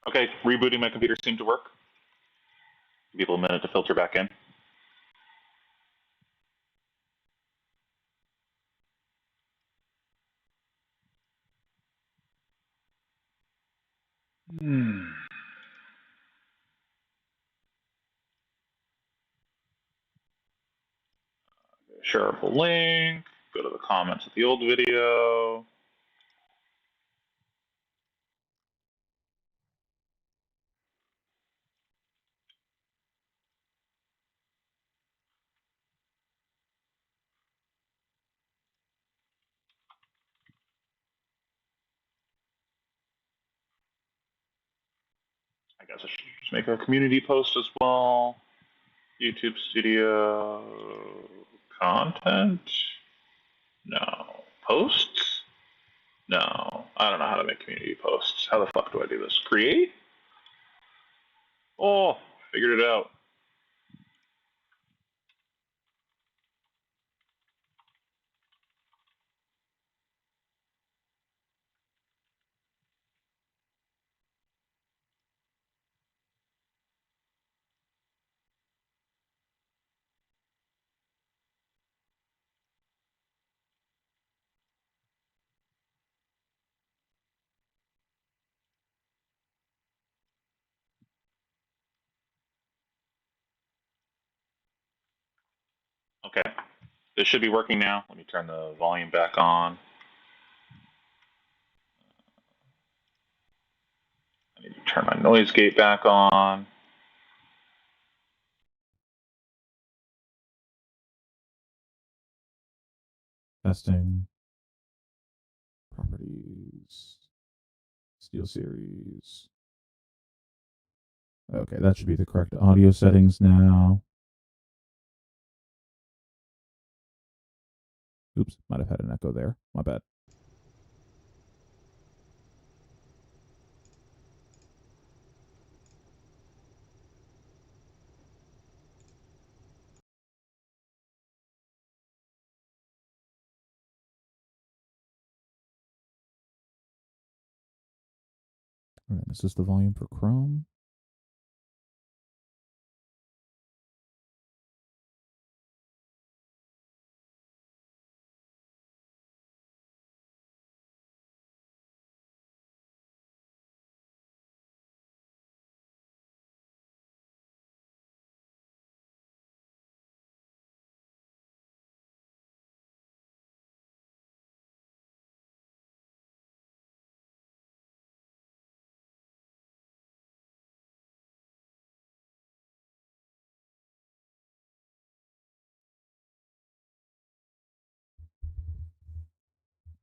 Okay, rebooting my computer seemed to work. Give people a minute to filter back in. Shareable link. Go to the comments of the old video. I guess I should just make a community post as well. YouTube Studio content? No. Posts? No. I don't know how to make community posts. How the fuck do I do this? Create? Oh, figured it out. Okay. This should be working now. Let me turn the volume back on. I need to turn my noise gate back on. Testing. Properties. Steel series. Okay, that should be the correct audio settings now. Oops, might have had an echo there. My bad. All right, this is the volume for Chrome.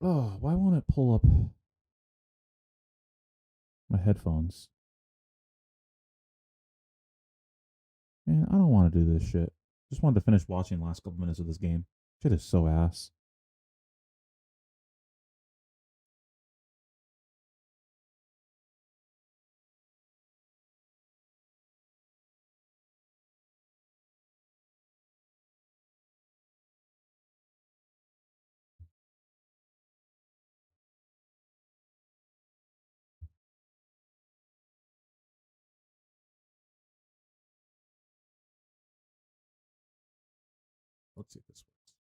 Oh, why won't it pull up my headphones? Man, I don't want to do this shit. Just wanted to finish watching the last couple minutes of this game. Shit is so ass. Let's see if this works.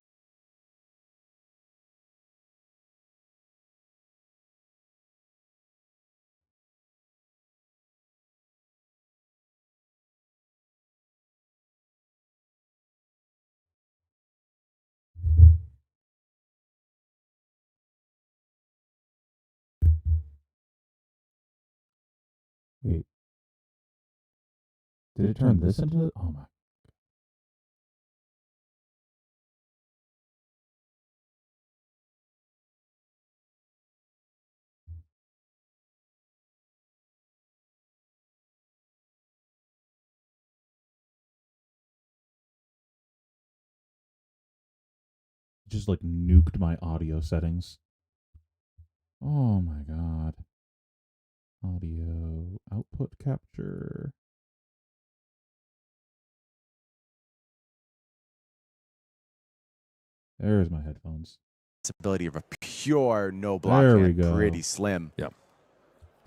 Wait. Did it turn this into... Oh my... Just like nuked my audio settings. Oh my god. Audio output capture. There's my headphones. Ability of a pure no block There hand, we go. pretty slim. Yeah.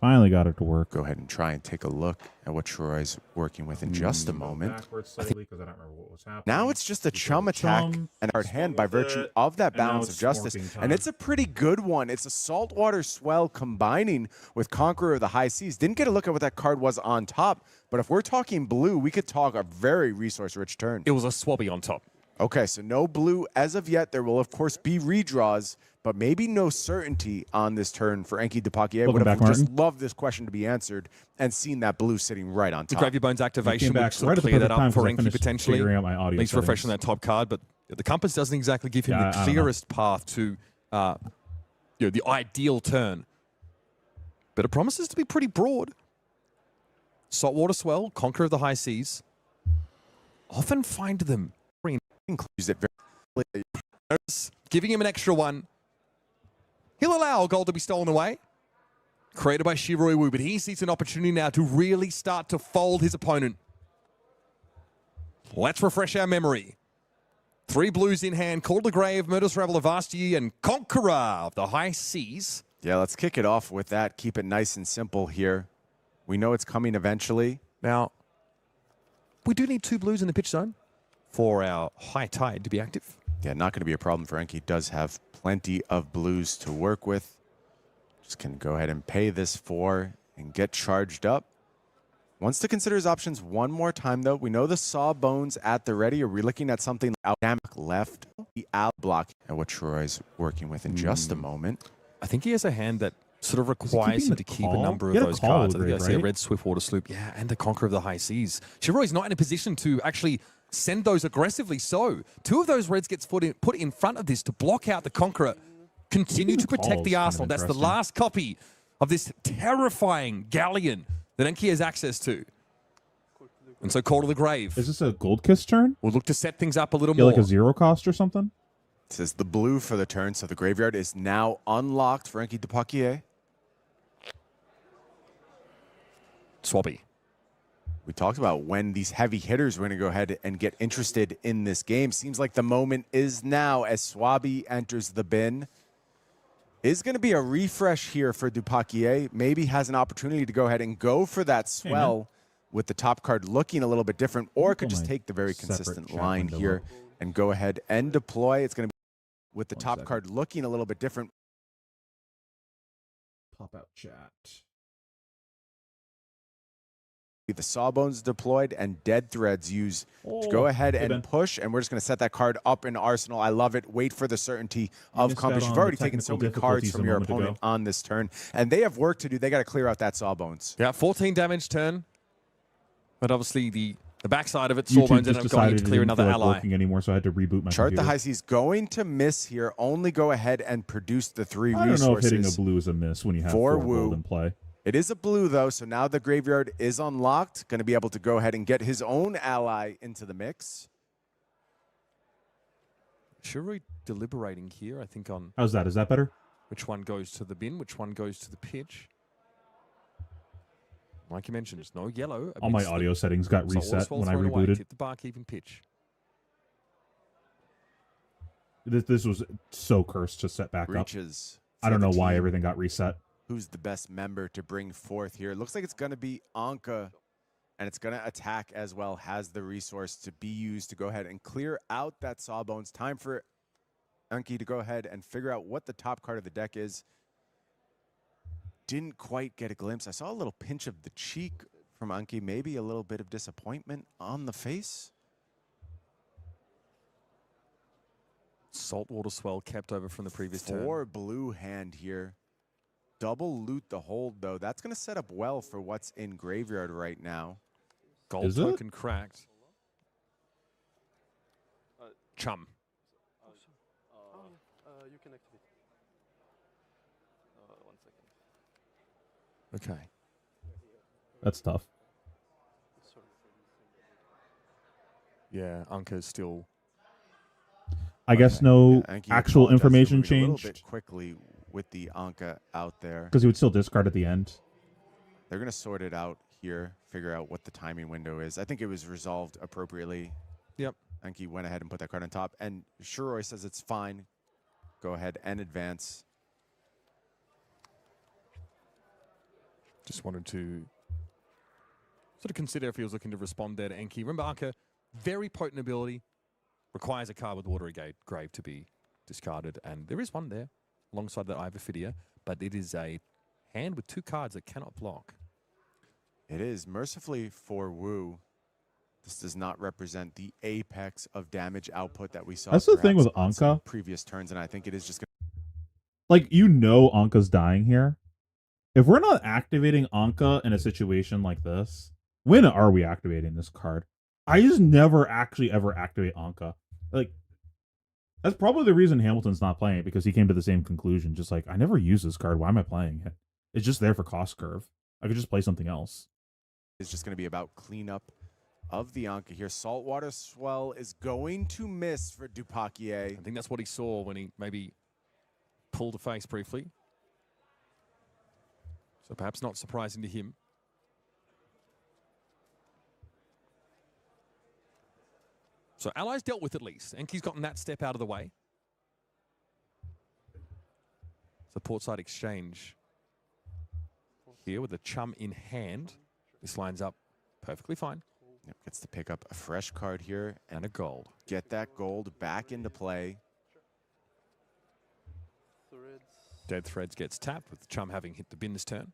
Finally got it to work. Go ahead and try and take a look at what Troy's working with in just a moment. Backwards slightly because I don't remember what was happening. Now it's just a chum attack and a hard hand by virtue of that balance of justice. And it's a pretty good one. It's a Saltwater Swell combining with Conqueror of the High Seas. Didn't get a look at what that card was on top, but if we're talking blue, we could talk a very resource-rich turn. It was a swabby on top. Okay, so no blue as of yet. There will, of course, be redraws, but maybe no certainty on this turn for Enki Dupaquier. Would have just loved this question to be answered and seen that blue sitting right on top. The Gravy Bones activation would sort of clear that up for Enki potentially. At least refreshing that top card, but the compass doesn't exactly give him the clearest path to the ideal turn. But it promises to be pretty broad. Saltwater Swell, Conqueror of the High Seas. Often find them. Includes it very giving him an extra one. He'll allow gold to be stolen away. Created by Shiroi Wu, but he sees an opportunity now to really start to fold his opponent. Let's refresh our memory. 3 blues in hand, Call to the Grave, Murderous Revel of Vasti, and Conqueror of the High Seas. Yeah, let's kick it off with that. Keep it nice and simple here. We know it's coming eventually. Now, we do need 2 blues in the pitch zone for our High Tide to be active. Yeah, not going to be a problem for Enki. Does have plenty of blues to work with. Just can go ahead and pay this 4 and get charged up. Wants to consider his options one more time, though. We know the Sawbones at the ready. Are we looking at something like left? The out block and what Troy's working with in just a moment. I think he has a hand that sort of requires him to keep a number of those cards. I think I see a red Swiftwater Sloop. Yeah, and the Conqueror of the High Seas. Shiroi's not in a position to actually send those aggressively. So 2 of those reds gets put in front of this to block out the Conqueror. Continue to protect the arsenal. That's the last copy of this terrifying galleon that Enki has access to. And so Call to the Grave. Is this a Gold Kiss turn? We'll look to set things up a little more. Like a 0 cost or something? It says the blue for the turn, so the graveyard is now unlocked for Enki Dupaquier. Swabby. We talked about when these heavy hitters were going to go ahead and get interested in this game. Seems like the moment is now as Swabby enters the bin. Is going to be a refresh here for Dupaquier. Maybe has an opportunity to go ahead and go for that swell with the top card looking a little bit different, or could just take the very consistent line here and go ahead and deploy. It's going to be with the top card looking a little bit different. Pop out chat. The Sawbones deployed and Dead Threads used to go ahead and push, and we're just going to set that card up in Arsenal. I love it. Wait for the certainty of compass. You've already taken so many cards from your opponent on this turn, and they have work to do. They got to clear out that Sawbones. Yeah, 14 damage turn, but obviously the backside of it, Sawbones ended up going to clear another ally. Anymore, so I had to reboot my Chart computer. the High Seas going to miss here. Only go ahead and produce the 3 I resources. don't know if hitting a blue is a miss when you have 4 gold in play. It is a blue, though, so now the graveyard is unlocked. Going to be able to go ahead and get his own ally into the mix. Shiroi deliberating here, I think, on... How's that? Is that better? Which one goes to the bin, which one goes to the pitch. Like you mentioned, there's no yellow. All my audio settings got reset when I rebooted. Hit the barkeeping pitch. This was so cursed to set back up. I don't know why everything got reset. Who's the best member to bring forth here? It looks like it's going to be Anka, and it's going to attack as well, has the resource to be used to go ahead and clear out that Sawbones. Time for Enki to go ahead and figure out what the top card of the deck is. Didn't quite get a glimpse. I saw a little pinch of the cheek from Enki, maybe a little bit of disappointment on the face. Saltwater Swell kept over from the previous turn. 4 blue hand here. Double loot the hold, though. That's going to set up well for what's in graveyard right now. Gold token cracked. Chum. You can activate. 1 second. Okay. That's tough. Yeah, Anka's still... I guess no actual information changed. A little bit quickly with the Anka out there. Because he would still discard at the end. They're going to sort it out here, figure out what the timing window is. I think it was resolved appropriately. Yep. Enki went ahead and put that card on top. And Shiroi says it's fine. Go ahead and advance. Just wanted to sort of consider if he was looking to respond there to Enki. Remember, Anka, very potent ability, requires a card with Watery Grave to be discarded, and there is one there alongside that Ivophidia, but it is a hand with 2 cards that cannot block. It is. Mercifully for Wu, this does not represent the apex of damage output that we saw. That's the thing with on some Anka. previous turns, and I think it is just going Like, you know Anka's dying here. If we're not activating Anka in a situation like this, when are we activating this card? I just never actually ever activate Anka. Like, that's probably the reason Hamilton's not playing it, because he came to the same conclusion. Just like, I never use this card. Why am I playing it? It's just there for cost curve. I could just play something else. It's just going to be about cleanup of the Anka here. Saltwater Swell is going to miss for Dupaquier. I think that's what he saw when he maybe pulled a face briefly. So perhaps not surprising to him. So Allies dealt with at least. Enki's gotten that step out of the way. So Portside Exchange here with a chum in hand. This lines up perfectly fine. Yep, gets to pick up a fresh card here And a gold. get that gold back into play. Threads. Dead Threads gets tapped with Chum having hit the bin this turn.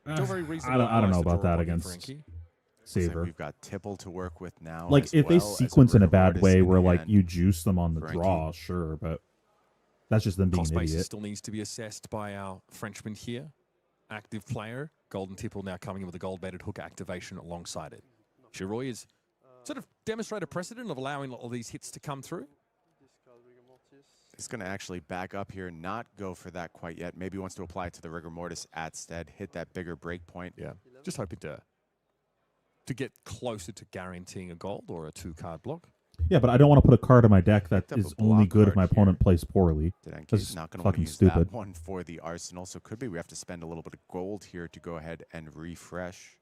I Still very reasonable. don't know advice to about draw that upon for against Enki. Looks like Saver. we've got Tipple to work with now. Like, as if they well as a sequence in a Rigor bad Mortis way in where, the like, hand. you juice them on the for draw, Enki. sure, but that's just them being Cost an basis idiot. still needs to be assessed by our Frenchman here. Active player. Golden Tipple now coming in with a gold-baited hook activation alongside it. Shiroi is sort of demonstrated precedent of allowing all these hits to come through. Discard Rigor Mortis. He's going to actually back up here, not go for that quite yet. Maybe wants to apply it to the Rigor Mortis at stead, hit that bigger break point. Yeah, just hoping to get closer to guaranteeing a gold or a 2-card block. Yeah, but I don't want to put a card in my deck that Picked up is a only block good if my card here. opponent plays poorly. Denki's not going to want to fucking use stupid. that one for the arsenal, so could be we have to spend a little bit of gold here to go ahead and refresh.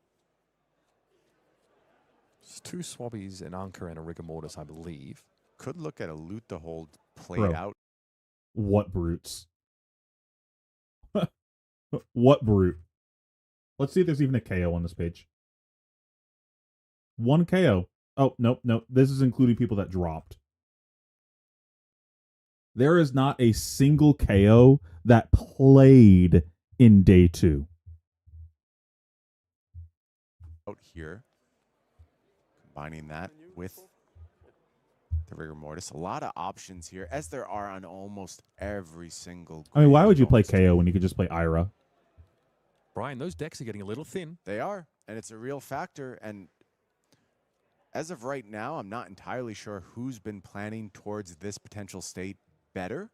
It's 2 Swabbies, an Anka, and a Rigor Mortis, I believe. Could look at a loot the hold played Bro. out. What brutes? What brute? Let's see if there's even a KO on this page. 1 KO. Oh, nope. This is including people that dropped. There is not a single KO that played in day 2. Out here, combining that with the Rigor Mortis. A lot of options here, as there are on almost every single. I mean, why Gravy would you play Bones KO team. when you could just play Ira? Brian, those decks are getting a little thin. They are, and it's a real factor. And as of right now, I'm not entirely sure who's been planning towards this potential state better.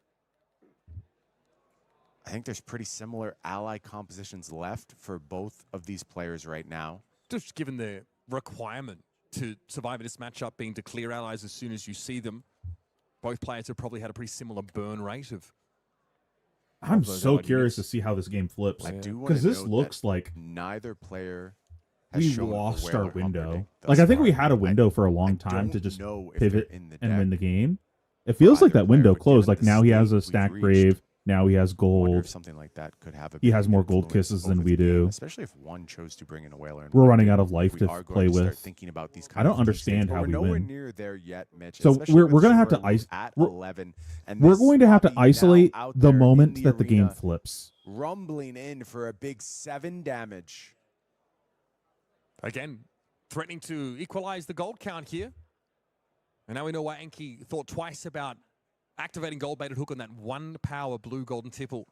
I think there's pretty similar ally compositions left for both of these players right now. Just given the requirement to survive in this matchup, being to clear allies as soon as you see them, both players have probably had a pretty similar burn rate of. I'm those so allied curious units. to see how this game flips. I do want Because to this note looks that like neither player has we shown lost where our they're window. operating Like, thus I think we far. had a window for a I long time to don't just know if they're pivot in the and win the deck. game. It feels like either that window player, but closed. given Like, the now he has state a we've stack reached, grave. Now he has I wonder gold. if something like that could have a He big has more gold influence kisses over than the we do. game, especially if one chose to bring in a whaler. and We're one running didn't. out of life We to are play going to start with. thinking about these I kind don't of key understand states, but how we're we nowhere win. near there yet, Mitch. So especially we're with gonna have to Shiroi at we're- 11, and We're this going to have to Swabby now isolate out the there in moment the that the game arena, flips. rumbling in for a big 7 damage. Again, threatening to equalize the gold count here. And now we know why Enki thought twice about activating gold-baited hook on that 1 power blue Golden Tipple.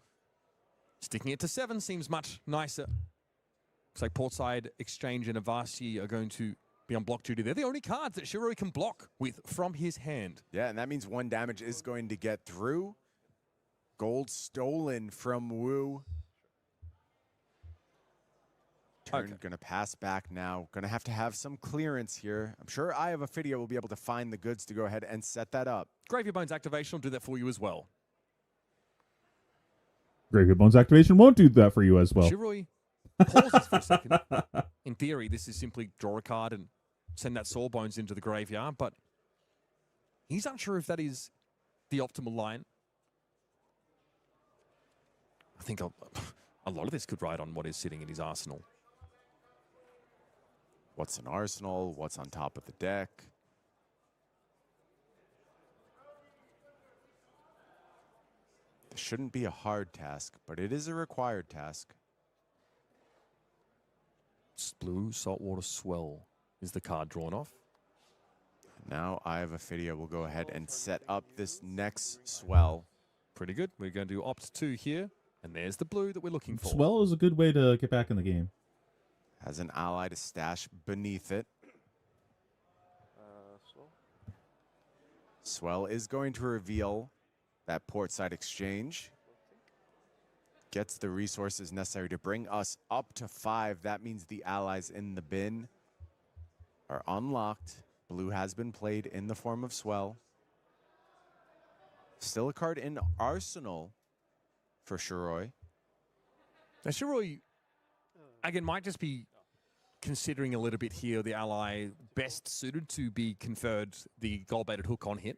Sticking it to 7 seems much nicer. Looks like Portside Exchange and Avasi are going to be on block duty. They're the only cards that Shiroi can block with from his hand. Yeah, and that means 1 damage is going to get through. Gold stolen from Wu. Turn Okay. going to pass back now. Going to have some clearance here. I'm sure I have a video will be able to find the goods to go ahead and set that up. Gravy Bones activation will do that for you as well. Graveyard Bones activation won't do that for you as well. Shiroi pauses for a second. In theory, this is simply draw a card and send that Sawbones into the graveyard, but he's unsure if that is the optimal line. I think a lot of this could ride on what is sitting in his arsenal. What's an arsenal? What's on top of the deck? This shouldn't be a hard task, but it is a required task. Blue Saltwater Swell is the card drawn off. Now I have a video. We'll go ahead and set up this next swell. Pretty good. We're going to do opt 2 here. And there's the blue that we're looking for. Swell is a good way to get back in the game. Has an ally to stash beneath it. Swell. Swell is going to reveal that portside exchange. Gets the resources necessary to bring us up to 5. That means the allies in the bin are unlocked. Blue has been played in the form of Swell. Still a card in Arsenal for Shiroi. Now, Shiroi, again, might just be considering a little bit here the ally best suited to be conferred the gold-baited hook on hit.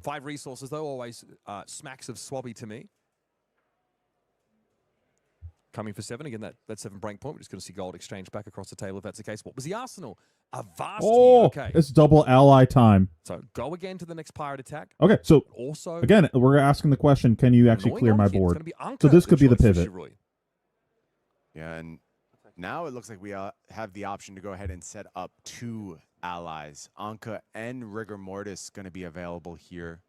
5 resources, though, always smacks of Swabby to me. Coming for 7. Again, that 7 break point. We're just going to see gold exchange back across the table if that's the case. What was the arsenal? A vast here. Okay. It's double ally time. So go again to the next pirate attack. Okay, so also again, we're asking the question, can you actually clear my board? So this could be the pivot. Yeah, and now it looks like we have the option to go ahead and set up 2 allies. Anka and Rigor Mortis going to be available here.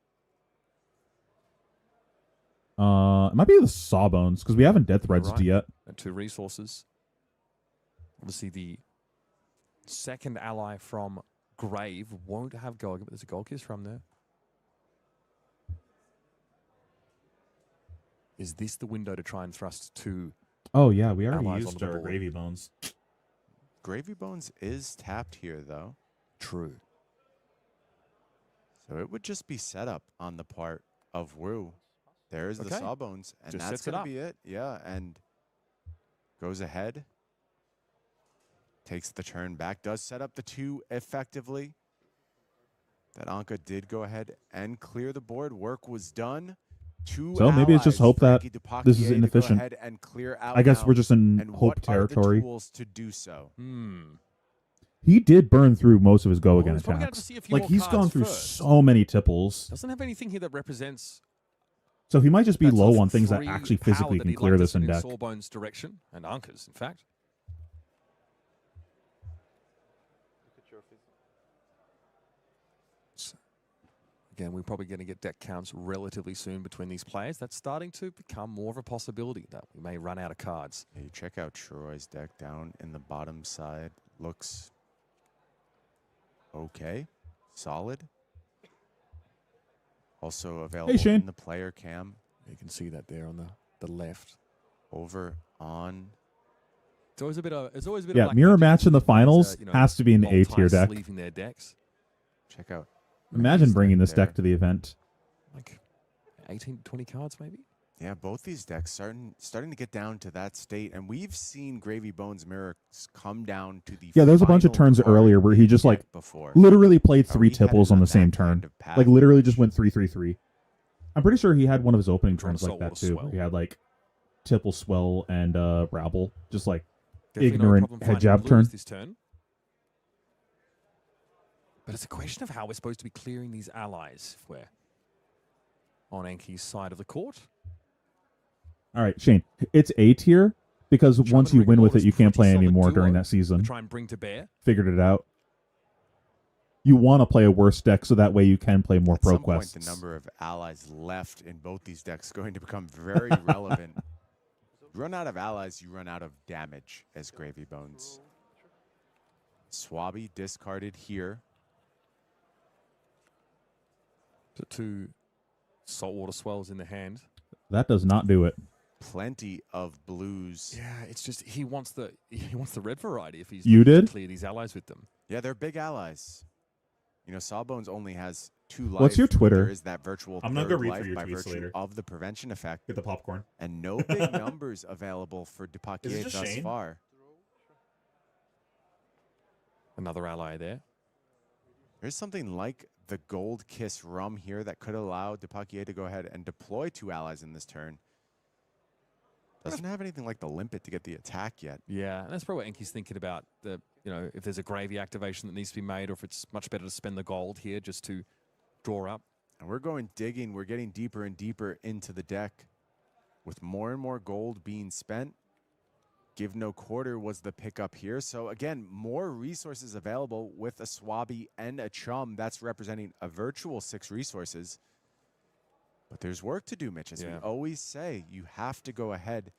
It might be the Sawbones, because we haven't death threads yet. And 2 resources. Obviously, the second ally from Grave won't have gold, but there's a gold kiss from there. Is this the window to try and thrust 2? Oh, yeah, we already allies used onto the our board? Gravy Bones. Gravy Bones is tapped here, though. True. So it would just be set up on the part of Wu. There's the Sawbones, and Just that's sets it going up. to be it. Yeah, and goes ahead. Takes the turn back. Does set up the 2 effectively. That Anka did go ahead and clear the board. Work was done. 2 So maybe it's just hope that Frankie Dupaquier this is to go inefficient. ahead and clear out I guess now. we're just in And hope what territory. Are the tools to do so? He did burn through most of his go again he's probably gonna have to attacks. see a few Like, more he's cards gone through first. so many tipples. Doesn't have anything here that represents So he might just be that low sort of on things that free actually power physically that can he'd clear like to this in send deck. Sawbones' direction, and Anka's, in fact. Look at your face. Again, we're probably going to get deck counts relatively soon between these players. That's starting to become more of a possibility that we may run out of cards. Yeah, you check out Shiroi's deck down in the bottom side. Looks okay. Solid. Also available Shane. in the player cam. You can see that there on the left. Over on. It's always a bit of Yeah, black mirror magic match in the with these, finals has to be in the A tier deck. multi-sleeving their decks. Check out. Imagine Rui's bringing this there. deck to the event. Like 18 to 20 cards, maybe? Yeah, both these decks starting to get down to that state, and we've seen Gravy Bones Mirrors come down to the. Yeah, there's a bunch of final turns card earlier where he just yet like before. literally played Are 3 we headed tipples on on the that same kind turn. of path? Like literally just went 3-3-3. I'm pretty sure he had one of his opening Trying to turns like Saltwater that too. Swell. Where he had like tipple swell and rabble, just like Definitely no ignorant problem head finding jab blues turn. this turn. But it's a question of how we're supposed to be clearing these allies if we're on Enki's side of the court. All right, Shane, it's A tier because Jonathan once you win with it, Riganoris, you can't play pretty solid anymore during duo that to season. try and bring to bear. Figured it out. You want to play a worse deck so that way you can play more At pro some point, quests. the number of allies left in both these decks is going to become very relevant. You run out of allies, you run out of damage as Gravy Bones. Swabby discarded here. Two saltwater swells in the hand. That does not do it. Plenty of blues. Yeah, it's just he wants the red variety if he's You looking to did? clear these allies with them. Yeah, they're big allies. You know, Sawbones only has 2 life. What's your but Twitter? There is that virtual I'm not third gonna read life through your by tweets virtue later. of the prevention effect. Get the popcorn. And no big numbers available for Dupaquier just thus Shane? far. Another ally there. There's something like the Gold Kiss Rum here that could allow Dupaquier to go ahead and deploy 2 allies in this turn. Doesn't have anything like the limpet to get the attack yet. Yeah, and that's probably what Enki's thinking about. If there's a gravy activation that needs to be made, or if it's much better to spend the gold here just to draw up. And we're going digging. We're getting deeper and deeper into the deck with more and more gold being spent. Give no quarter was the pickup here. So again, more resources available with a Swabby and a Chum. That's representing a virtual 6 resources. But there's work to do, Mitch. As we always say, you have to go ahead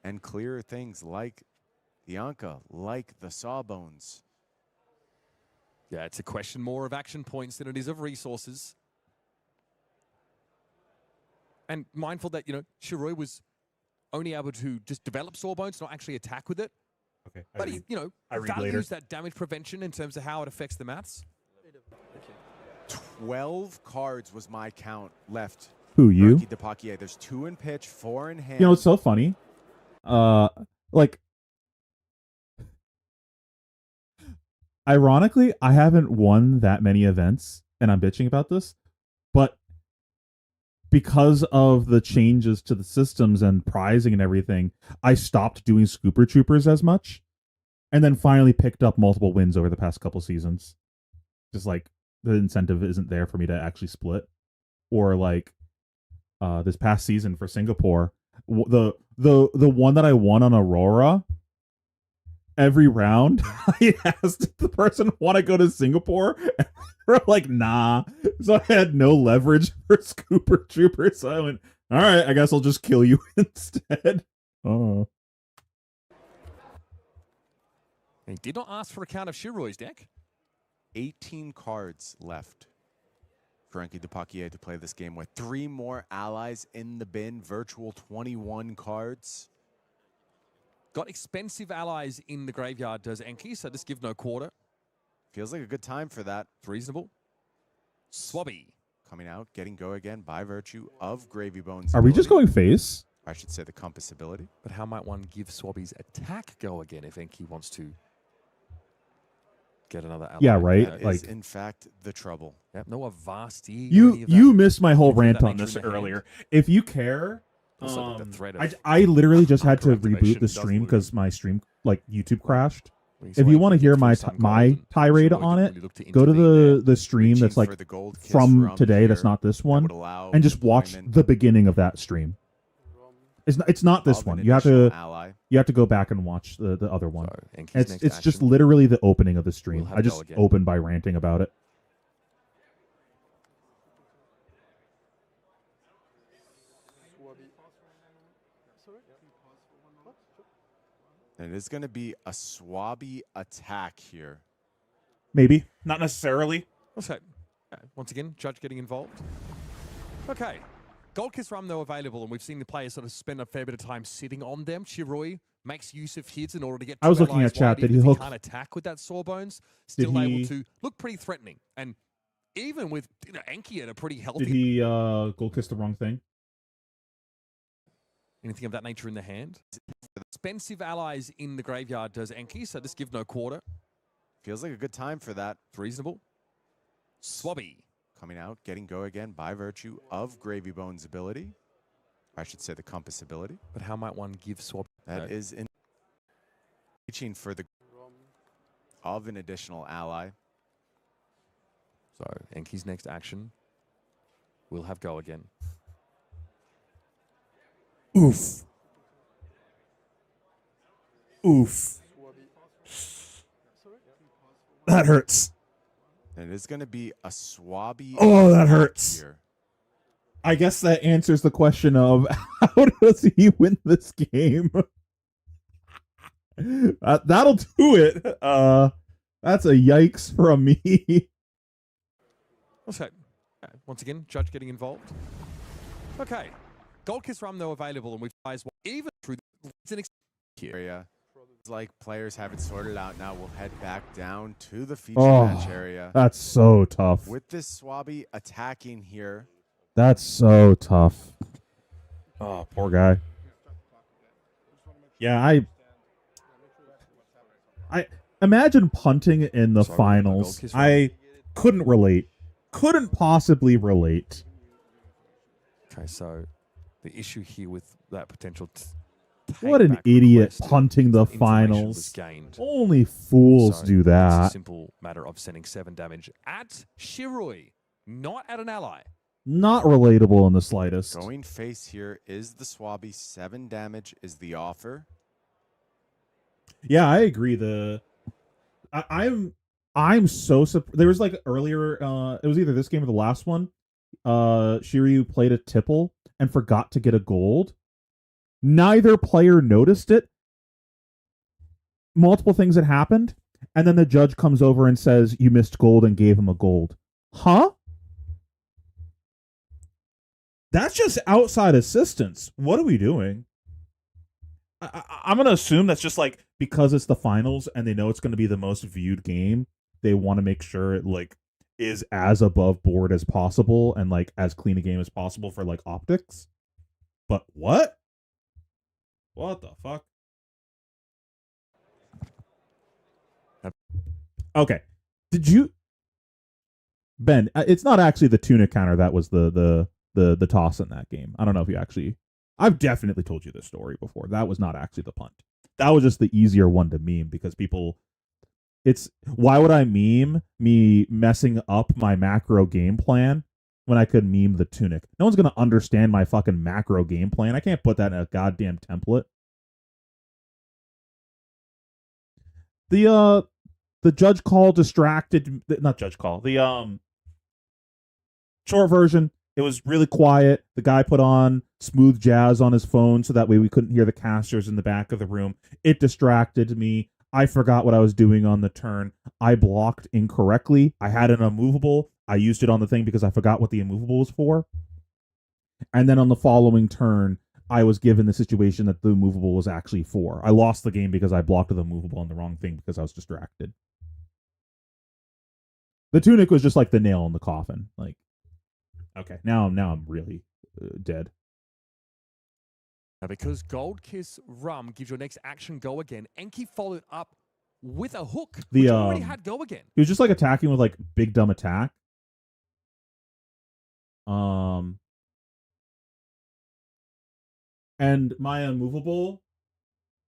and clear things like the Anka, like the Sawbones. Yeah, it's a question more of action points than it is of resources. And mindful that, Shiroi was only able to just develop Sawbones, not actually attack with it. Okay. But he, values that damage prevention in terms of how it affects the maths. 12 cards was my count left. Who, you? There's 2 in pitch, 4 in hand. You know, it's so funny. Ironically, I haven't won that many events, and I'm bitching about this, but because of the changes to the systems and prizing and everything, I stopped doing Scooper Troopers as much, and then finally picked up multiple wins over the past couple seasons. Just like the incentive isn't there for me to actually split, or like this past season for Singapore, the one that I won on Aurora. Every round, I asked the person, want to go to Singapore? And they're like, nah. So I had no leverage for Scooper Troopers. So I went, all right, I guess I'll just kill you instead. Oh. He did not ask for a count of Shiroi's deck. 18 cards left for Enki Dupaquier to play this game with. 3 more allies in the bin, virtual 21 cards. Got expensive allies in the graveyard, does Enki, so just give no quarter. Feels like a good time for that. It's reasonable. Swabby. Coming out, getting go again by virtue of Gravy Bones. Are we just going face? I should say the compass ability. But how might one give Swabby's attack go again if Enki wants to get another ally? Yeah, right. That is, in fact, the trouble. Yep, no Avasti. You missed my whole rant on this earlier. If you care... I literally just had to reboot the stream because my stream, YouTube crashed. If you want to hear my tirade on it, go to the stream that's from today, that's not this one, and just watch the beginning of that stream. It's not this one. You have to go back and watch the other one. It's just literally the opening of the stream. I just opened by ranting about it. And it is going to be a Swabby attack here. Maybe. Not necessarily. Okay. Once again, Judge getting involved. Okay. Gold Kiss Rum, though, available, and we've seen the players sort of spend a fair bit of time sitting on them. Shiroi makes use of his in order to get I was looking at chat. Did he hook? Can't attack with that Sawbones. Still able to look pretty threatening. And even with Enki at a pretty healthy... Did he gold kiss the wrong thing? Anything of that nature in the hand? Expensive allies in the graveyard, does Enki, so just give no quarter. Feels like a good time for that. It's reasonable. Swabby. Coming out, getting go again by virtue of Gravy Bones' ability. I should say the compass ability. But how might one give Swabby? That is in reaching for the of an additional ally. So Enki's next action will have go again. Oof. Oof. That hurts. And it is going to be a Swabby. Oh, that hurts. Here. I guess that answers the question of how does he win this game? That'll do it. That's a yikes from me. Okay. Once again, Judge getting involved. Okay. Gold Kiss Rum, though, available, and we've guys even through the area. It's like players have it sorted out now. We'll head back down to the feature match area. That's so tough. With this Swabby attacking here. That's so tough. Oh, poor guy. Yeah, I imagine punting in the finals. I couldn't relate. Couldn't possibly relate. Okay, so the issue here with that potential What an back idiot requested. punting the Information was finals. gained. Only fools So do It's a that. simple matter of sending 7 damage at Shiroi, not at an ally. Not relatable in the slightest. Going face here is the Swabby. 7 damage is the offer. Yeah, I agree. I'm so surprised. There was like earlier, it was either this game or the last one. Shiryu played a tipple and forgot to get a gold. Neither player noticed it. Multiple things had happened, and then the judge comes over and says, "You missed gold," and gave him a gold. Huh? That's just outside assistance. What are we doing? I'm going to assume that's just like because it's the finals and they know it's going to be the most viewed game, they want to make sure it like is as above board as possible and like as clean a game as possible for like optics. But what? What the fuck? Okay. Did you Ben, it's not actually the tunic counter that was the toss in that game. I don't know if you actually I've definitely told you this story before. That was not actually the punt. That was just the easier one to meme because people it's why would I meme me messing up my macro game plan when I could meme the tunic? No one's gonna understand my fucking macro game plan. I can't put that in a goddamn template. The judge call distracted not judge call. The short version, it was really quiet. The guy put on smooth jazz on his phone so that way we couldn't hear the casters in the back of the room. It distracted me. I forgot what I was doing on the turn. I blocked incorrectly. I had an immovable. I used it on the thing because I forgot what the immovable was for. And then on the following turn, I was given the situation that the immovable was actually for. I lost the game because I blocked the immovable on the wrong thing because I was distracted. The tunic was just like the nail in the coffin. Like, okay, now I'm really dead. Now, because Gold Kiss Rum gives your next action go again, Enki followed up with a hook, which already had go again. He was just like attacking with like big dumb attack. And my immovable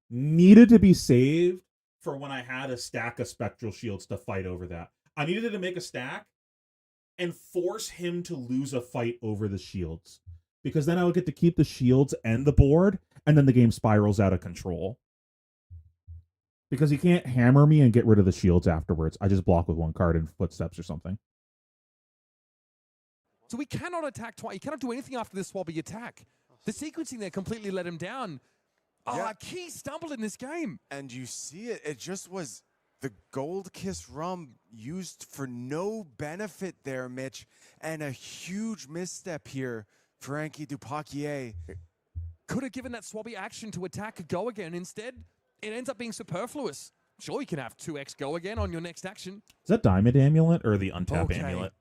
needed to be saved for when I had a stack of spectral shields to fight over that. I needed to make a stack and force him to lose a fight over the shields. Because then I would get to keep the shields and the board, and then the game spirals out of control. Because he can't hammer me and get rid of the shields afterwards. I just block with one card in footsteps or something. So we cannot attack twice. You cannot do anything after this Swabby attack. The sequencing there completely let him down. Yeah. Key stumbled in this game. And you see it. It just was the Gold Kiss Rum used for no benefit there, Mitch. And a huge misstep here for Enki Dupaquier. Could have given that Swabby action to attack a go again. Instead, it ends up being superfluous. Sure, you can have 2x go again on your next action. Is that Diamond Amulet or the Untap Amulet?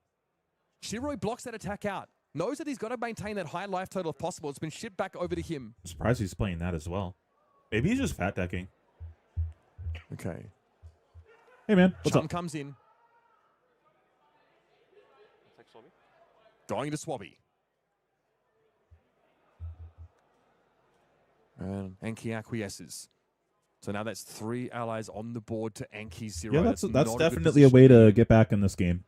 Shiroi blocks that attack out. Knows that he's got to maintain that high life total if possible. It's been shipped back over to him. I'm surprised he's playing that as well. Maybe he's just fat decking. Okay. Hey, man. What's Chum up? comes in. Going to Swabby. And Enki acquiesces. So now that's 3 allies on the board to Enki's 0. Yeah, that's not definitely a way to get back in this game.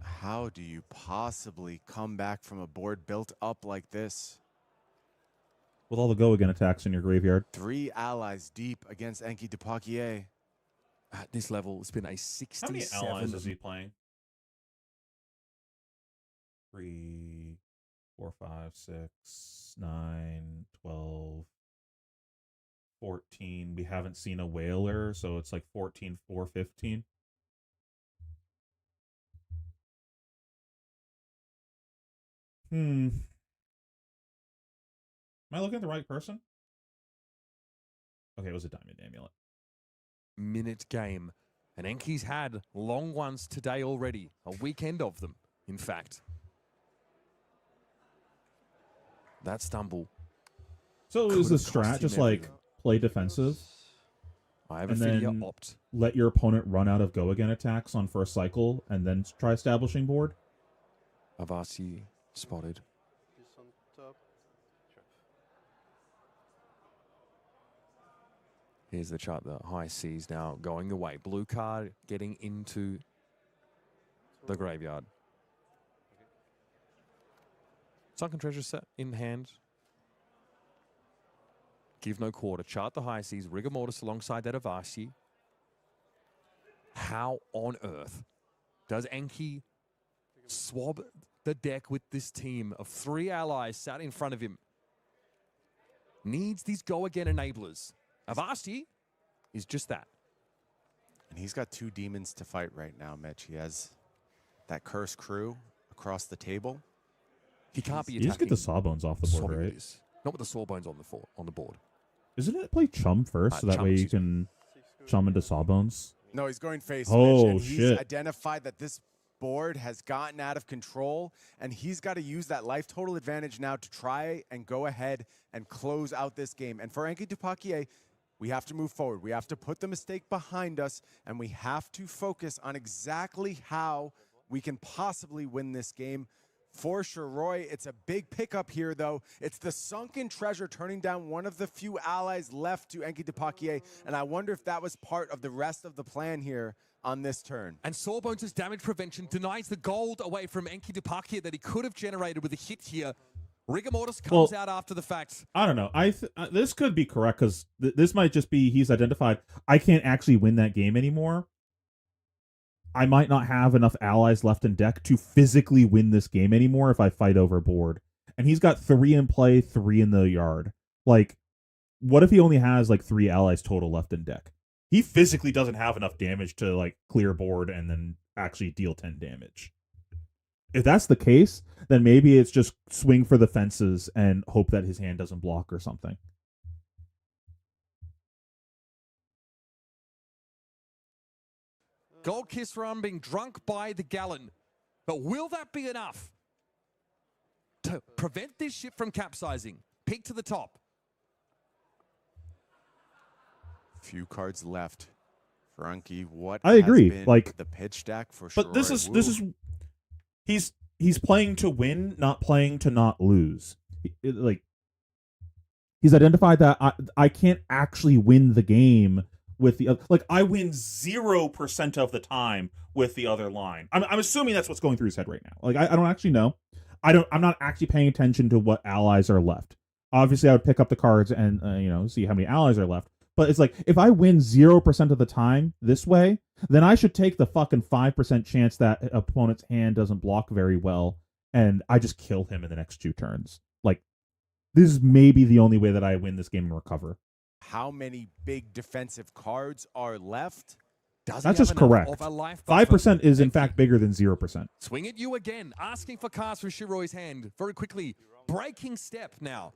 How do you possibly come back from a board built up like this? With all the go again attacks in your graveyard. 3 allies deep against Enki Dupaquier. At this level, it's been a 67. How many allies is he playing? 3, 4, 5, 6, 9, 12, 14. We haven't seen a whaler, so it's like 14, 4, 15. Am I looking at the right person? Okay, it was a Diamond Amulet. Minute game. And Enki's had long ones today already. A weekend of them, in fact. That stumble. So is the strat just like play defensive? I have and a video then opt. Let your opponent run out of go again attacks on first cycle and then try establishing board? Avasi spotted. This on top. Here's the chart, the high seas now going the way. Blue card getting into the graveyard. Sunken treasure set in hand. Give no quarter. Chart the high seas. Rigor mortis alongside that of Avasi. How on earth does Enki swab the deck with this team of 3 allies sat in front of him? Needs these go-again enablers. Avasti is just that. And he's got 2 demons to fight right now, Mitch. He has that cursed crew across the table. He can't be You attacking. just get the Sawbones off the board, right? This. Not with the Sawbones on the board. Isn't it play Chum first, so that way you can Chum into Sawbones? No, he's going face, Oh, Mitch, and he's shit. identified that this board has gotten out of control, and he's got to use that life total advantage now to try and go ahead and close out this game. And for Enki Dupaquier, we have to move forward. We have to put the mistake behind us, and we have to focus on exactly how we can possibly win this game. For sure, Roy, it's a big pickup here, though. It's the sunken treasure turning down one of the few allies left to Enki Dupaquier, and I wonder if that was part of the rest of the plan here on this turn. And Sawbones' damage prevention denies the gold away from Enki Dupaquier that he could have generated with a hit here. Rigor mortis comes out after the fact. I don't know. This could be correct, because this might just be he's identified, I can't actually win that game anymore. I might not have enough allies left in deck to physically win this game anymore if I fight overboard. And he's got 3 in play, 3 in the yard. Like, what if he only has like 3 allies total left in deck? He physically doesn't have enough damage to like clear board and then actually deal 10 damage. If that's the case, then maybe it's just swing for the fences and hope that his hand doesn't block or something. Gold Kiss Run being drunk by the gallon. But will that be enough to prevent this ship from capsizing? Peak to the top. Few cards left for Enki. What I agree. has been Like the pitch deck for sure. But this is he's playing to win, not playing to not lose. Like he's identified that I can't actually win the game with the like I win 0% of the time with the other line. I'm assuming that's what's going through his head right now. Like I don't actually know. I'm not actually paying attention to what allies are left. Obviously, I would pick up the cards and see how many allies are left. But it's like if I win 0% of the time this way, then I should take the fucking 5% chance that opponent's hand doesn't block very well, and I just kill him in the next 2 turns. Like this is maybe the only way that I win this game and recover. How many big defensive cards are left? That's just correct. 5% is in fact bigger than 0%. Swing at you again, asking for cards from Shiroi's hand. Very quickly, breaking step now.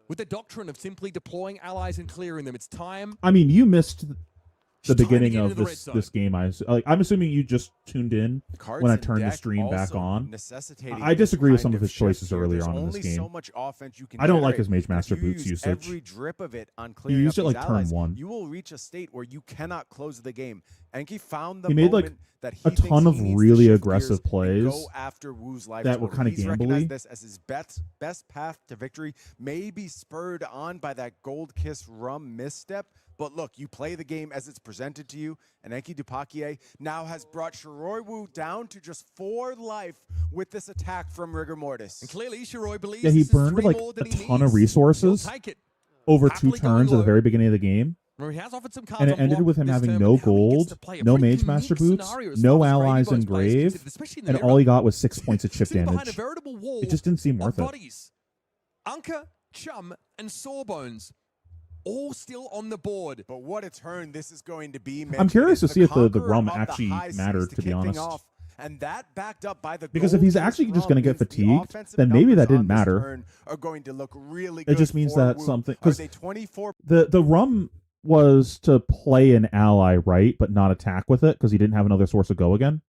With the doctrine of simply deploying allies and clearing them, it's time. I mean, you missed the beginning of this game. I'm assuming you just tuned in when I turned the stream back on. I disagree with some of his choices earlier on in this game. So much offense you can I don't like his Mage if Master you Boots use usage. Every drip of it on He clearing used up it these like turn allies, 1. You will reach a state where you cannot close the game. Enki found the He made like moment that he a thinks ton he of needs to really shift aggressive gears plays and go after Wu's life that were total. kind of He's recognized gambly. this as his best path to victory, maybe spurred on by that Gold Kiss Rum misstep. But look, you play the game as it's presented to you, and Enki Dupaquier now has brought Shiroi Wu down to just 4 life with this attack from Rigor Mortis. And clearly, Shiroi believes Yeah, he this is burned 3 like more a than he ton needs. of resources He'll take it. over 2 Happily going turns at the low. very beginning of the game. Well, he has offered some cards And it on ended block with him this having turn, no but how he gets gold, to play a no pretty Mage Master unique Boots, scenario as no far as allies Grave in Bones plays grave, considered, especially in the and mirror. all he got was 6 points of chip Sitting behind a damage. veritable wall It just didn't seem of worth it. bodies. Anka, Chum, and Sawbones all still on the board. But what a turn this is going to be, Mitch. I'm curious to It's see if the conqueror rum of the actually high seas mattered, to be kick things honest. off, and that backed up by the Because if he's Gold Kiss actually just Rum going to get means the fatigued, offensive then maybe that numbers on didn't this matter. turn are going to look really It good just means for that Wu. something, Are because they 24? the rum was to play an ally, right, but not attack with it because he didn't have another source of go again.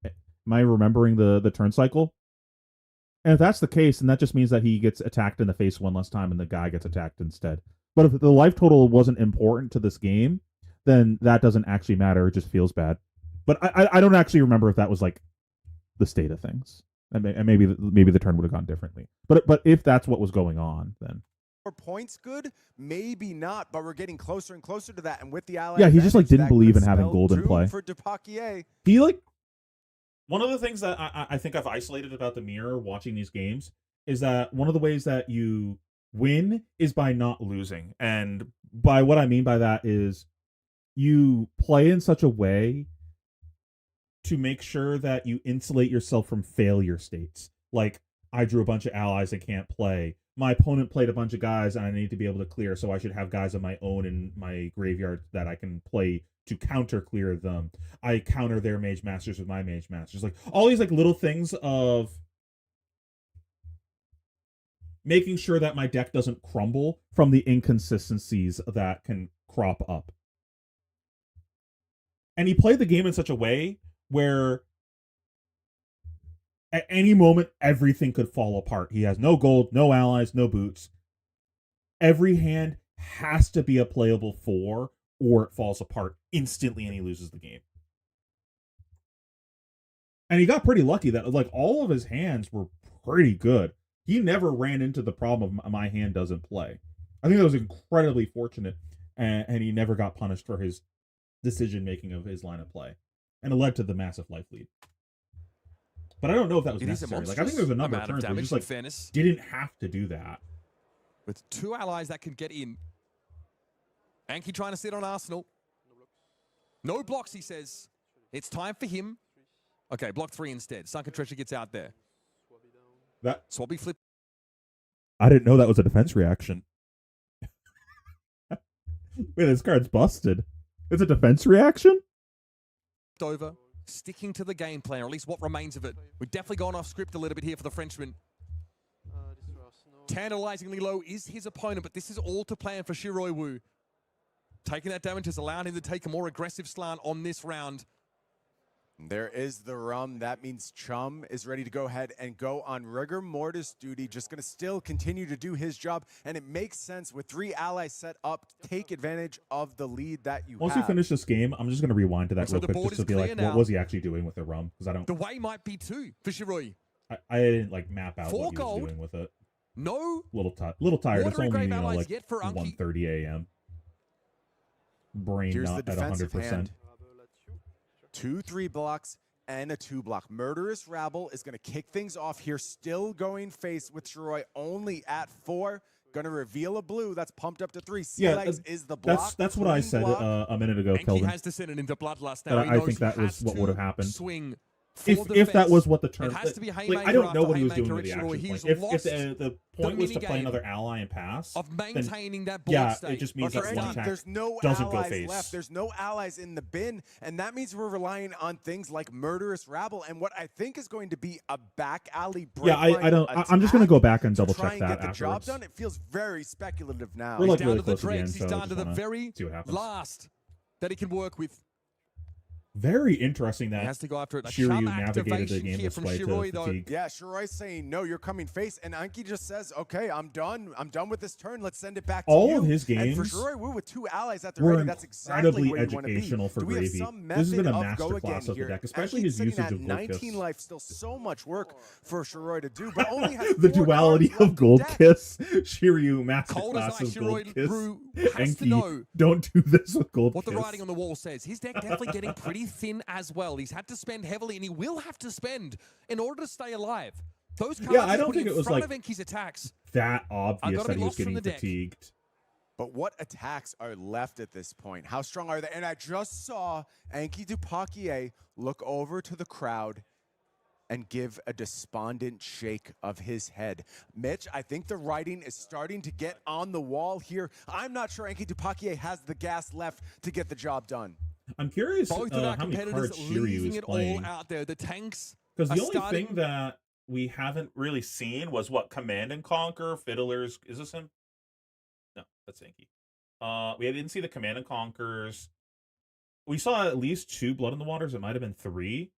Am I remembering the turn cycle? And if that's the case, then that just means that he gets attacked in the face 1 less time and the guy gets attacked instead. But if the life total wasn't important to this game, then that doesn't actually matter. It just feels bad. But I don't actually remember if that was like the state of things. And maybe the turn would have gone differently. But if that's what was going on, then points good? Maybe not, but we're getting closer and closer to that. And with the ally, yeah, he just like didn't believe in having spell gold in doom play. for Dupaquier. He like one of the things that I think I've isolated about the mirror watching these games is that one of the ways that you win is by not losing. And by what I mean by that is you play in such a way to make sure that you insulate yourself from failure states. Like, I drew a bunch of allies and can't play. My opponent played a bunch of guys and I need to be able to clear, so I should have guys of my own in my graveyard that I can play to counter clear them. I counter their mage masters with my mage masters. Like, all these like little things of making sure that my deck doesn't crumble from the inconsistencies that can crop up. And he played the game in such a way where at any moment everything could fall apart. He has no gold, no allies, no boots. Every hand has to be a playable 4 or it falls apart instantly and he loses the game. And he got pretty lucky that like all of his hands were pretty good. He never ran into the problem of my hand doesn't play. I think that was incredibly fortunate, and he never got punished for his decision making of his line of play, and it led to the massive life lead. But I don't know if that was necessary. Like, I think there's a number of turns where he just like fairness. Didn't have to do that. With 2 allies that can get in. Anki trying to sit on Arsenal. No blocks, he says. It's time for him. Okay, block 3 instead. Sunken Treasure gets out there. That Swabby flip. I didn't know that was a defense reaction. Wait, this card's busted. It's a defense reaction? Over. Sticking to the game plan, or at least what remains of it. We've definitely gone off script a little bit here for the Frenchman. Tantalizingly low is his opponent, but this is all to plan for Shiroi Wu. Taking that damage has allowed him to take a more aggressive slant on this round. There is the rum. That means Chum is ready to go ahead and go on rigor mortis duty. Just going to still continue to do his job. And it makes sense with 3 allies set up. Take advantage of the lead that you Once have. we finish this game, I'm just going to rewind to that So real quick just to be like, now. what was he actually doing with the rum? Because I don't. The way might be 2 for Shiroi. I didn't like map out 4 what he gold. was doing with it. No. Little tired. It's only like yet for 1:30 a.m. Brain Here's not the at defensive 100%. hand. 2 3 blocks and a 2 block. Murderous Rabble is going to kick things off here. Still going face with Shiroi only at 4. Going to reveal a blue that's pumped up to 3. Sea-Legs is the block. That's what I said a minute ago, Kelvin. He has descended into bloodlust now. I think that was what would have happened. Swing. If that was what the turn, it has to be like, I don't know what he was doing with the action point. If the point was to play another ally and pass, of maintaining then, that board yeah, state. it just means that one attack there's no doesn't allies go face. left. There's no allies in the bin, and that means we're relying on things like Murderous Rabble and what I think is going to be a back alley break. Yeah, I don't. I'm just gonna go back and double check that get the afterwards. job done. It feels very speculative now. We're like down really to the close again, dregs. so He's down to the just very see what happens. last that he can work with. Very interesting that He has to go after it. Shiryu navigated the game this way to fatigue. Yeah, Shiroi's saying, no, you're coming face. And Anki just says, okay, I'm done. I'm done with this turn. Let's send it back to you. All of his games and for Shiroi Wu with 2 allies at the were ready, that's exactly where you want to be. educational for Gravy. This has been a masterclass of the deck, especially his usage of Gold 19 Kiss. life, still so much work for Shiroi to do, but only has The 4 duality cards of left Gold deck. Kiss, Shiryu Cold as masterclass ice, of Gold Shiroi Kiss. Brew has to Enki, know don't do this with Gold what the Kiss. writing on the wall says. His deck definitely getting pretty thin as well. He's had to spend heavily, and he will have to spend in order to stay alive. Those cards I don't think it was like of Enki's attacks. that obvious that he was lost from getting the deck. fatigued. But what attacks are left at this point? How strong are they? And I just saw Anki Dupaquier look over to the crowd and give a despondent shake of his head. Mitch, I think the writing is starting to get on the wall here. I'm not sure Anki Dupaquier has the gas left to get the job done. I'm curious Both of our how many competitors cards Shiryu leaving is it playing. all out there. The tanks Because the are only starting- thing that we haven't really seen was what Command and Conquer, Fiddlers. Is this him? No, that's Enki. We didn't see the Command and Conquers. We saw at least 2 Blood in the Waters. It might have been 3.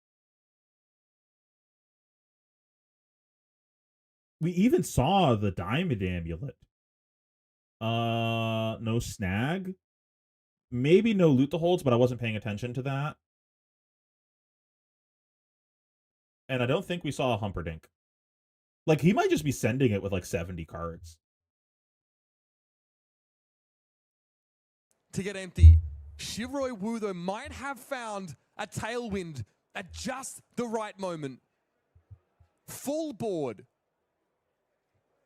We even saw the Diamond Amulet. No Snag. Maybe no Loot the Holds, but I wasn't paying attention to that. And I don't think we saw a Humperdinck. Like, he might just be sending it with like 70 cards. to get empty. Shivroi Wu, though, might have found a tailwind at just the right moment. Full board.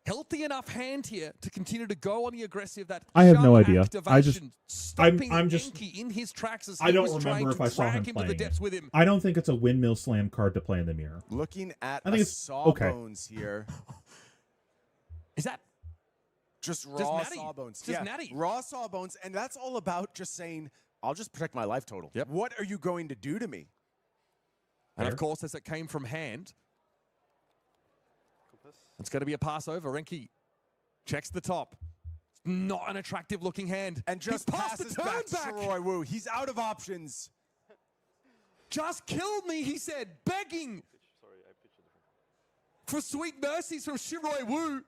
Healthy enough hand here to continue to go on the aggressive. That I have no idea. Activation, stopping I'm just Enki in his tracks as I he don't was remember trying if to I saw him drag him to playing the depths it. with him. I don't think it's a windmill slam card to play in the mirror. Looking at I think it's Sawbones here. Is that just raw natty? Sawbones? Just natty. Raw Sawbones, and that's all about just saying, I'll just protect my life total. Yep. What are you going to do to me? And of course, as it came from hand, it's going to be a pass over. Enki checks the top. Not an attractive looking hand. And just passes the turn back to Shivroi Wu. He's out of options. Just killed me, he said, begging for sweet mercies from Shivroi Wu.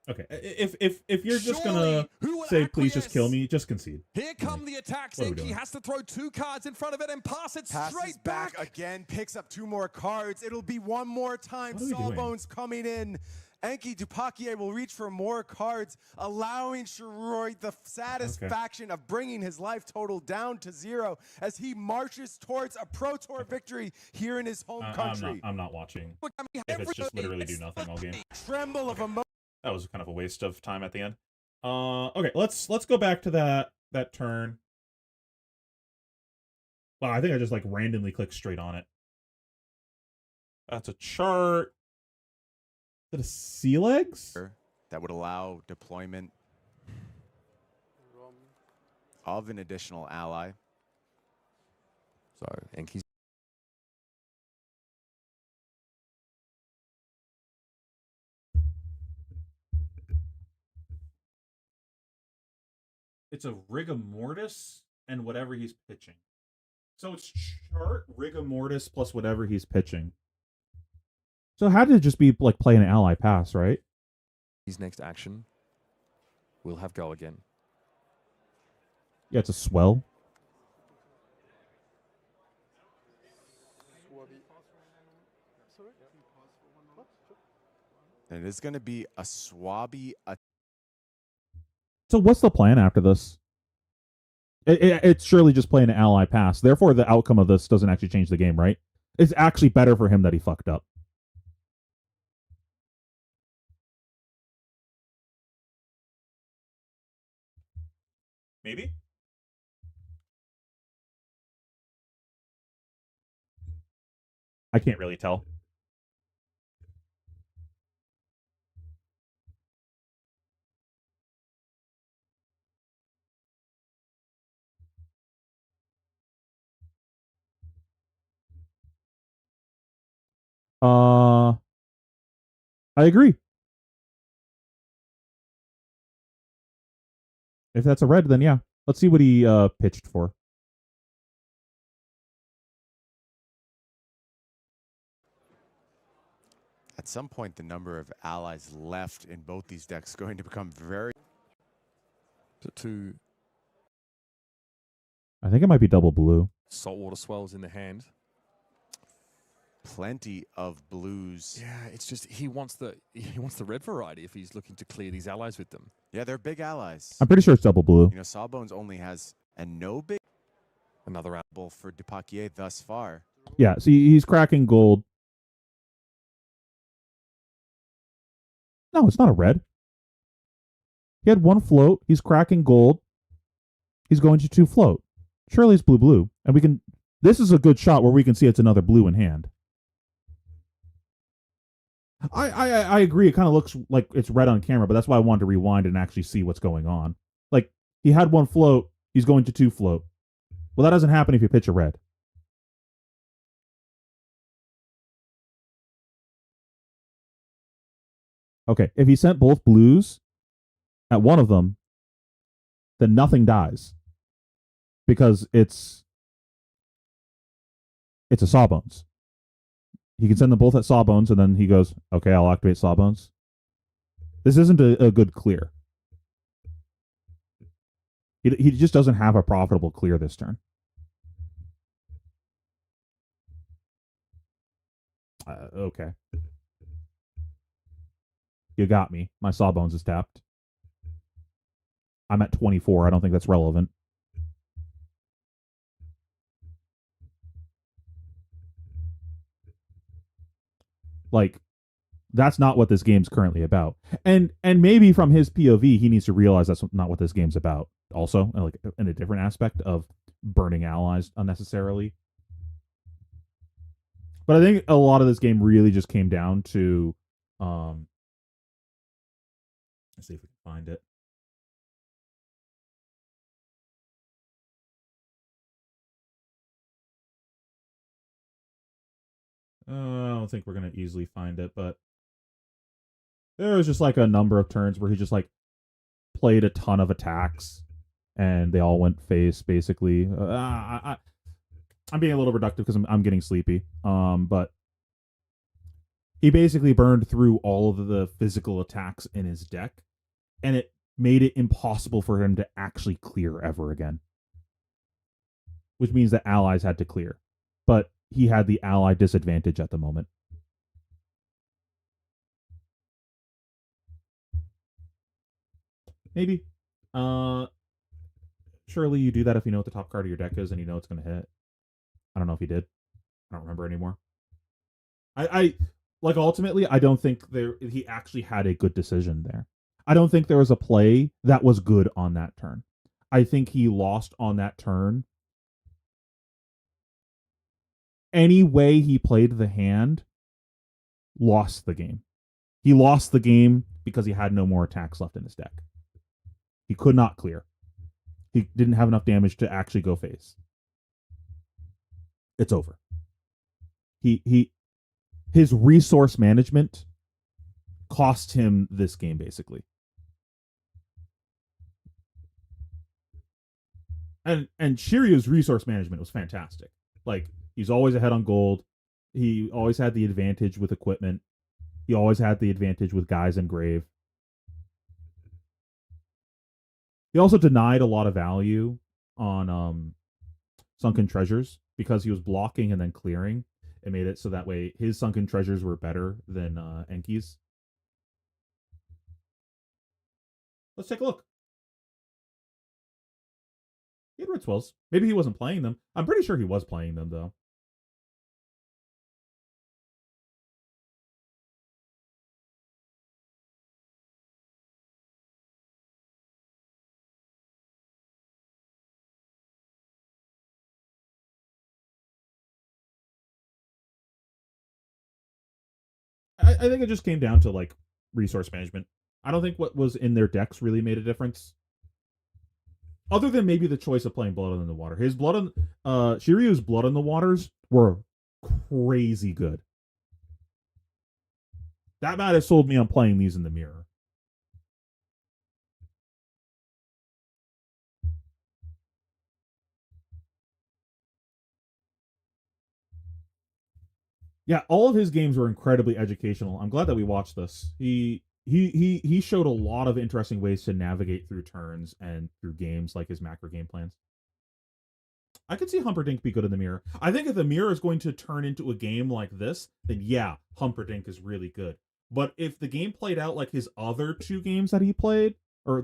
Okay, if you're just gonna say please just kill me, just concede. Here come the attacks. Enki has to throw 2 cards in front of it and pass it straight back. Again, picks up 2 more cards. It'll be one more time. Sawbones coming in. Enki Dupaquier will reach for more cards, allowing Shivroi the satisfaction of bringing his life total down to 0 as he marches towards a Pro Tour victory here in his home country. I'm not watching. If it's just literally do nothing all game. Tremble of emotion. That was kind of a waste of time at the end. Okay, let's go back to that turn. Wow, I think I just like randomly clicked straight on it. That's a chart. Is it a sea legs? That would allow deployment of an additional ally. So Enki's It's a rigor mortis and whatever he's pitching. So it's chart rigor mortis plus whatever he's pitching. So how did it just be like play an ally pass, right? his next action will have go again. Yeah, it's a swell. And it is going to be a Swabby. So what's the plan after this? It's surely just playing an ally pass. Therefore, the outcome of this doesn't actually change the game, right? It's actually better for him that he fucked up. Maybe? I can't really tell. I agree. If that's a red, then yeah. Let's see what he pitched for. At some point, the number of allies left in both these decks is going to become very... I think it might be double blue. Saltwater swells in the hand. Plenty of blues. Yeah, it's just he wants the red variety if he's looking to clear these allies with them. Yeah, they're big allies. I'm pretty sure it's double blue. You know, Sawbones only has a no big... Another apple for Dupaquier thus far. Yeah, see, he's cracking gold. No, it's not a red. He had one float. He's cracking gold. He's going to 2 float. Surely it's blue. And we can... This is a good shot where we can see it's another blue in hand. I agree. It kind of looks like it's red on camera, but that's why I wanted to rewind and actually see what's going on. Like, he had 1 float. He's going to 2 float. Well, that doesn't happen if you pitch a red. Okay, if he sent both blues at one of them, then nothing dies. Because it's a Sawbones. He can send them both at Sawbones, and then he goes, okay, I'll activate Sawbones. This isn't a good clear. He just doesn't have a profitable clear this turn. Okay. You got me. My Sawbones is tapped. I'm at 24. I don't think that's relevant. Like, that's not what this game's currently about. And maybe from his POV, he needs to realize that's not what this game's about. Also, like in a different aspect of burning allies unnecessarily. But I think a lot of this game really just came down to, let's see if we can find it. I don't think we're gonna easily find it, but there was just like a number of turns where he just like played a ton of attacks, and they all went face basically. I'm being a little reductive because I'm getting sleepy. But he basically burned through all of the physical attacks in his deck, and it made it impossible for him to actually clear ever again. Which means that allies had to clear. But he had the ally disadvantage at the moment. Maybe. Surely you do that if you know what the top card of your deck is and you know it's going to hit. I don't know if he did. I don't remember anymore. I like ultimately, I don't think he actually had a good decision there. I don't think there was a play that was good on that turn. I think he lost on that turn. Any way he played the hand, lost the game. He lost the game because he had no more attacks left in his deck. He could not clear. He didn't have enough damage to actually go face. It's over. His resource management cost him this game basically. And Shiryu's resource management was fantastic. Like, he's always ahead on gold. He always had the advantage with equipment. He always had the advantage with guys in grave. He also denied a lot of value on Sunken Treasures because he was blocking and then clearing. It made it so that way his Sunken Treasures were better than Enki's. Let's take a look. He had red swells. Maybe he wasn't playing them. I'm pretty sure he was playing them, though. I think it just came down to like resource management. I don't think what was in their decks really made a difference. Other than maybe the choice of playing Blood in the Water. His Blood on Shiryu's Blood in the Waters were crazy good. That might have sold me on playing these in the mirror. Yeah, all of his games were incredibly educational. I'm glad that we watched this. He showed a lot of interesting ways to navigate through turns and through games, like his macro game plans. I could see Humperdinck be good in the mirror. I think if the mirror is going to turn into a game like this, then yeah, Humperdinck is really good. But if the game played out like his other two games that he played, or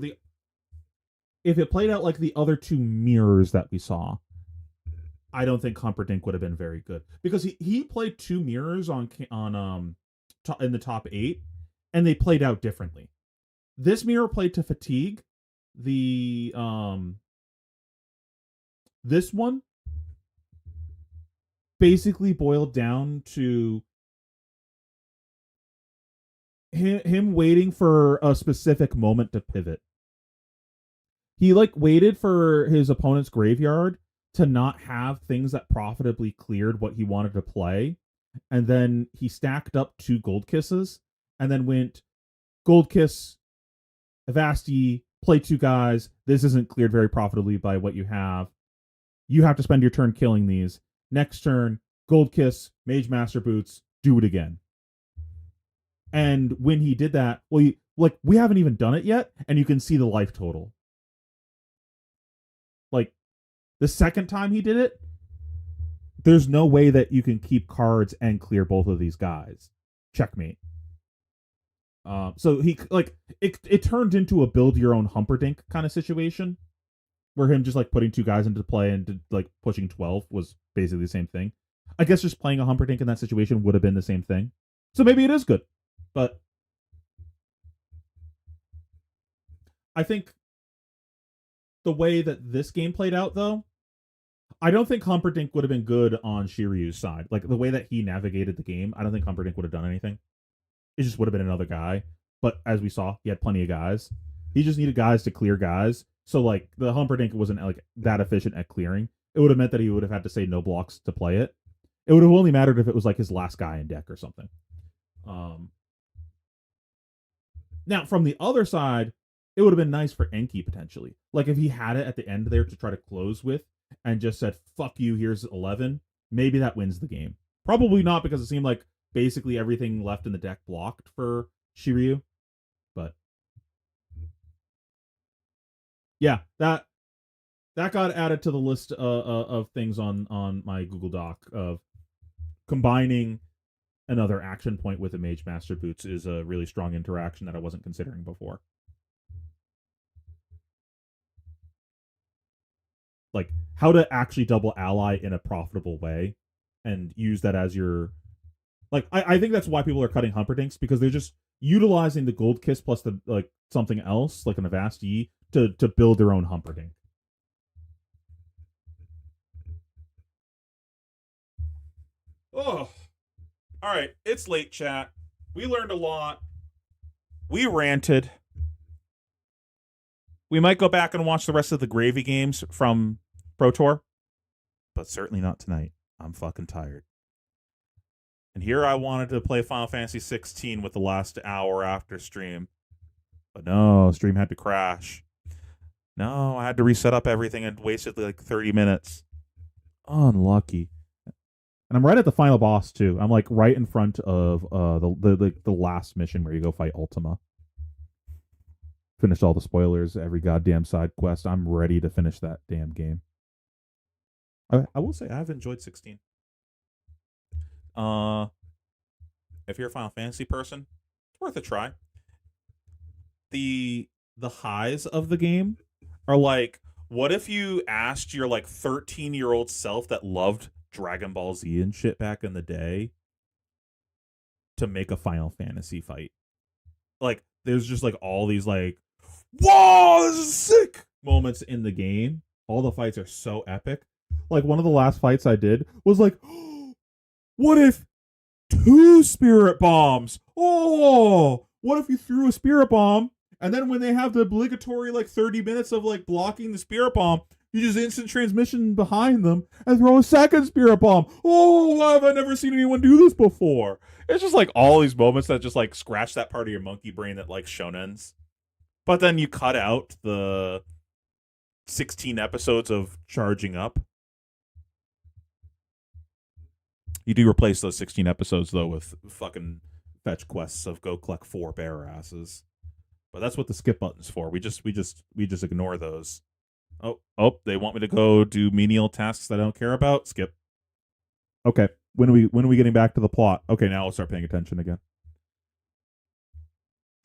if it played out like the other two mirrors that we saw, I don't think Humperdinck would have been very good because he played two mirrors on in the top 8, and they played out differently. This mirror played to fatigue. This one basically boiled down to him waiting for a specific moment to pivot. He like waited for his opponent's graveyard to not have things that profitably cleared what he wanted to play, and then he stacked up 2 Gold Kisses, and then went Gold Kiss, Avasti, play 2 guys. This isn't cleared very profitably by what you have. You have to spend your turn killing these. Next turn, Gold Kiss, Mage Master Boots, do it again. And when he did that, well, we haven't even done it yet, and you can see the life total. Like, the second time he did it, there's no way that you can keep cards and clear both of these guys. Checkmate. So he like it turned into a build your own Humperdinck kind of situation, where him just like putting 2 guys into play and like pushing 12 was basically the same thing. I guess just playing a Humperdinck in that situation would have been the same thing. So maybe it is good. But I think the way that this game played out, though, I don't think Humperdinck would have been good on Shiryu's side. Like, the way that he navigated the game, I don't think Humperdinck would have done anything. It just would have been another guy. But as we saw, he had plenty of guys. He just needed guys to clear guys. So, like, the Humperdinck wasn't, like, that efficient at clearing. It would have meant that he would have had to say no blocks to play it. It would have only mattered if it was, like, his last guy in deck or something. Now, from the other side, it would have been nice for Enki potentially. Like, if he had it at the end there to try to close with and just said, fuck you, here's 11, maybe that wins the game. Probably not, because it seemed like basically everything left in the deck blocked for Shiryu. But yeah, that got added to the list of things on my Google Doc of combining another action point with a Mage Master Boots is a really strong interaction that I wasn't considering before. Like, how to actually double ally in a profitable way and use that as your, like, I think that's why people are cutting Humperdinks, because they're just utilizing the Gold Kiss plus the, like, something else like an Avast E to build their own Humperdinck. Oh, all right, it's late, chat. We learned a lot. We ranted. We might go back and watch the rest of the gravy games from Pro Tour, but certainly not tonight. I'm fucking tired. And here I wanted to play Final Fantasy 16 with the last hour after stream. But no, stream had to crash. No, I had to reset up everything and wasted like 30 minutes. Unlucky. And I'm right at the final boss too. I'm like right in front of the last mission where you go fight Ultima. Finished all the spoilers, every goddamn side quest. I'm ready to finish that damn game. I will say I've enjoyed 16. If you're a Final Fantasy person, it's worth a try. The highs of the game are like, what if you asked your like 13-year-old self that loved Dragon Ball Z and shit back in the day to make a Final Fantasy fight? Like, there's just like all these like, whoa, this is sick moments in the game. All the fights are so epic. Like, one of the last fights I did was like, what if 2 spirit bombs? Oh, what if you threw a spirit bomb and then when they have the obligatory like 30 minutes of like blocking the spirit bomb, you just instant transmission behind them and throw a second spirit bomb. Oh, why have I never seen anyone do this before? It's just like all these moments that just like scratch that part of your monkey brain that likes shonens. But then you cut out the 16 episodes of charging up. You do replace those 16 episodes though with fucking fetch quests of go collect 4 bear asses. But that's what the skip button's for. We just ignore those. Oh, they want me to go do menial tasks that I don't care about? Skip. Okay. When are we getting back to the plot? Okay, now I'll start paying attention again.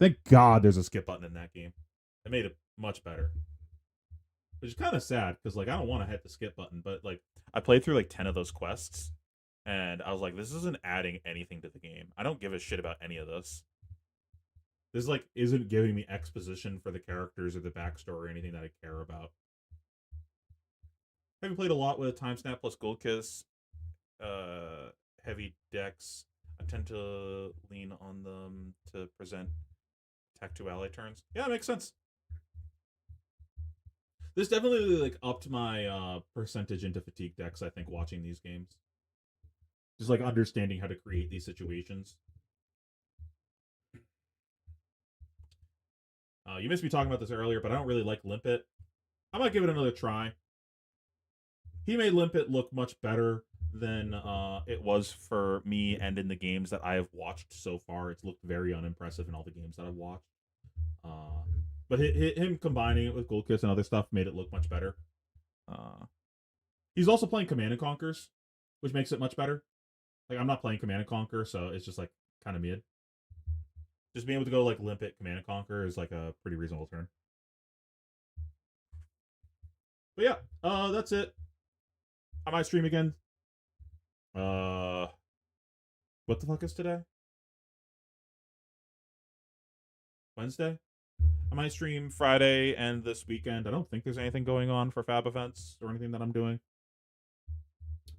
Thank God there's a skip button in that game. It made it much better. Which is kind of sad, because like I don't want to hit the skip button, but like I played through like 10 of those quests, and I was like, this isn't adding anything to the game. I don't give a shit about any of this. This like isn't giving me exposition for the characters or the backstory or anything that I care about. Having played a lot with Time Snap plus Gold Kiss, heavy decks, I tend to lean on them to present Tech 2 ally turns. Yeah, it makes sense. This definitely like upped my percentage into fatigue decks, I think, watching these games. Just like understanding how to create these situations. You missed me talking about this earlier, but I don't really like Limpet. I might give it another try. He made Limpet look much better than it was for me and in the games that I have watched so far. It's looked very unimpressive in all the games that I've watched. But him combining it with Gold Kiss and other stuff made it look much better. He's also playing Command and Conquers, which makes it much better. Like, I'm not playing Command and Conquer, so it's just like kind of mid. Just being able to go like Limpet, Command and Conquer is like a pretty reasonable turn. But yeah, that's it. I might stream again. What the fuck is today? Wednesday. I might stream Friday and this weekend. I don't think there's anything going on for Fab events or anything that I'm doing.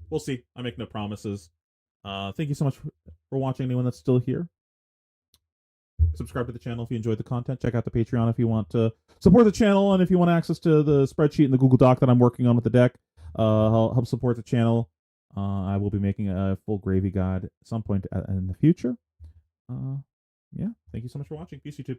We'll see. I make no promises. Thank you so much for watching, anyone that's still here. Subscribe to the channel if you enjoyed the content. Check out the Patreon if you want to support the channel, and if you want access to the spreadsheet and the Google Doc that I'm working on with the deck, help support the channel. I will be making a full gravy guide at some point in the future. Yeah, thank you so much for watching. Peace, YouTube.